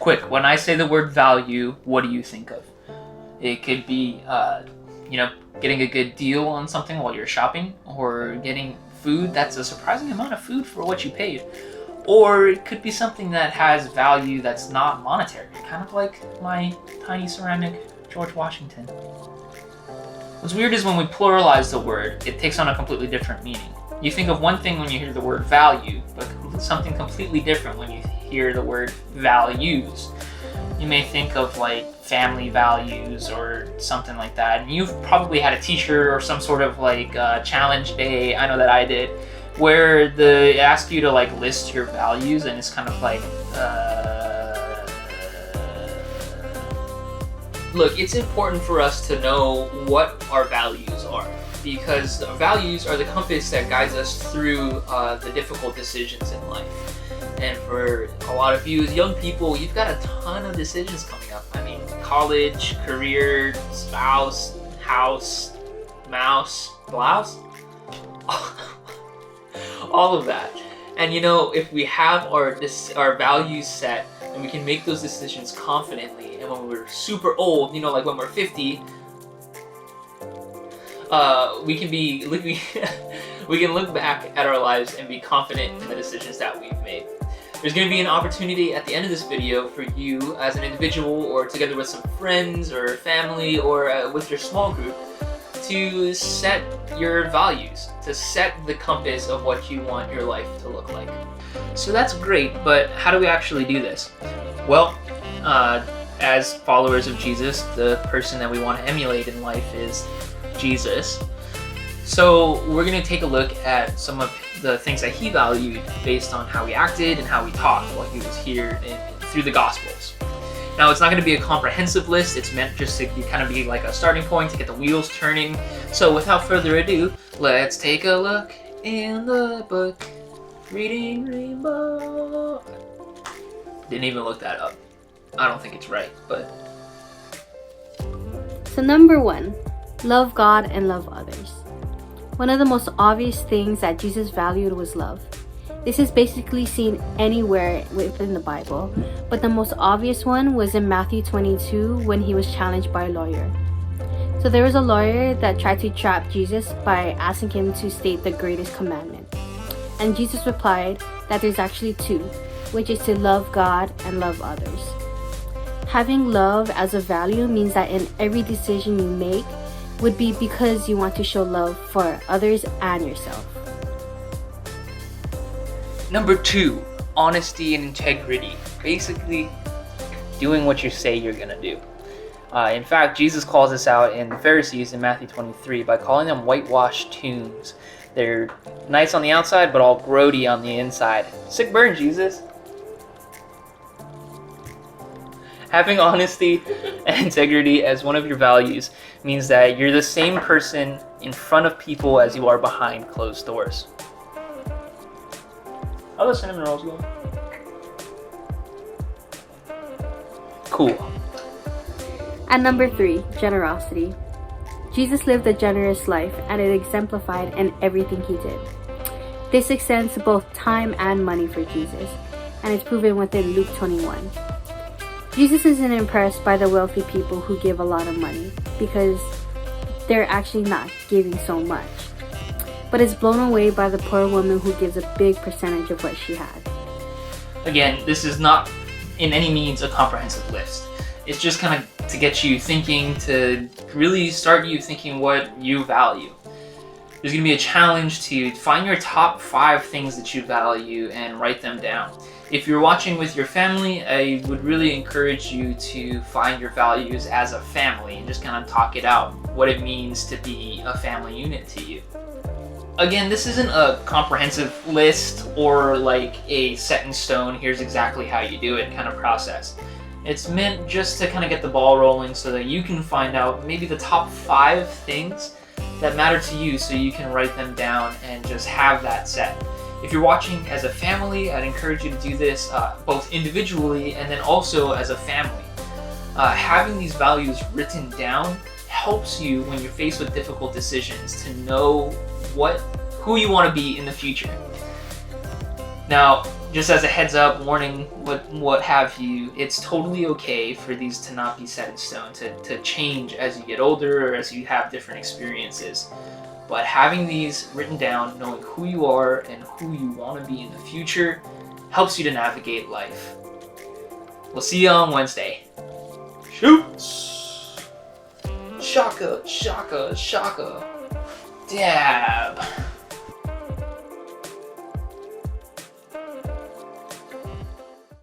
Quick, when I say the word value, what do you think of? It could be, getting a good deal on something while you're shopping, or getting food that's a surprising amount of food for what you paid. Or it could be something that has value that's not monetary, kind of like my tiny ceramic George Washington. What's weird is when we pluralize the word, it takes on a completely different meaning. You think of one thing when you hear the word value, but something completely different when you hear the word values. You may think of like family values or something like that. And you've probably had a t-shirt or some sort of like challenge day, I know that I did, where they ask you to like list your values, and it's kind of like, look, it's important for us to know what our values are, because values are the compass that guides us through the difficult decisions in life. And for a lot of you as young people, you've got a ton of decisions coming up. I mean, college, career, spouse, house, mouse, blouse, all of that. And if we have our values set, and we can make those decisions confidently, and when we're super old, like when we're 50, we can look back at our lives and be confident in the decisions that we've made. There's going to be an opportunity at the end of this video for you as an individual, or together with some friends or family, or with your small group, to set your values, to set the compass of what you want your life to look like. So that's great, but how do we actually do this? Well, as followers of Jesus, the person that we want to emulate in life is Jesus. So we're going to take a look at some of the things that he valued based on how he acted and how he taught while he was here through the Gospels. Now, it's not going to be a comprehensive list. It's meant just to be like a starting point to get the wheels turning. So without further ado, let's take a look in the book, Reading Rainbow. Didn't even look that up. I don't think it's right, but... So number 1, love God and love others. One of the most obvious things that Jesus valued was love. This is basically seen anywhere within the Bible, but the most obvious one was in Matthew 22 when he was challenged by a lawyer. So there was a lawyer that tried to trap Jesus by asking him to state the greatest commandment. And Jesus replied that there's actually 2, which is to love God and love others. Having love as a value means that in every decision you make would be because you want to show love for others and yourself. Number 2, honesty and integrity. Basically, doing what you say you're gonna do. In fact, Jesus calls this out in the Pharisees in Matthew 23 by calling them whitewashed tombs. They're nice on the outside, but all grody on the inside. Sick burn, Jesus. Having honesty and integrity as one of your values means that you're the same person in front of people as you are behind closed doors. How are the cinnamon rolls going? Cool. And number 3, generosity. Jesus lived a generous life, and it exemplified in everything he did. This extends to both time and money for Jesus, and it's proven within Luke 21. Jesus isn't impressed by the wealthy people who give a lot of money, because they're actually not giving so much, but is blown away by the poor woman who gives a big percentage of what she had. Again, this is not in any means a comprehensive list. It's just kind of to get you thinking, to really start you thinking what you value. There's going to be a challenge to find your top 5 things that you value and write them down. If you're watching with your family, I would really encourage you to find your values as a family and just kind of talk it out, what it means to be a family unit to you. Again, this isn't a comprehensive list or like a set in stone, here's exactly how you do it kind of process. It's meant just to kind of get the ball rolling so that you can find out maybe the top 5 things that matter to you, so you can write them down and just have that set. If you're watching as a family, I'd encourage you to do this both individually and then also as a family. Having these values written down helps you when you're faced with difficult decisions to know who you want to be in the future. Now, just as a heads up, warning, what have you, it's totally okay for these to not be set in stone, to change as you get older or as you have different experiences. But having these written down, knowing who you are and who you want to be in the future, helps you to navigate life. We'll see you on Wednesday. Shoots! Shaka, shaka, shaka. Dab.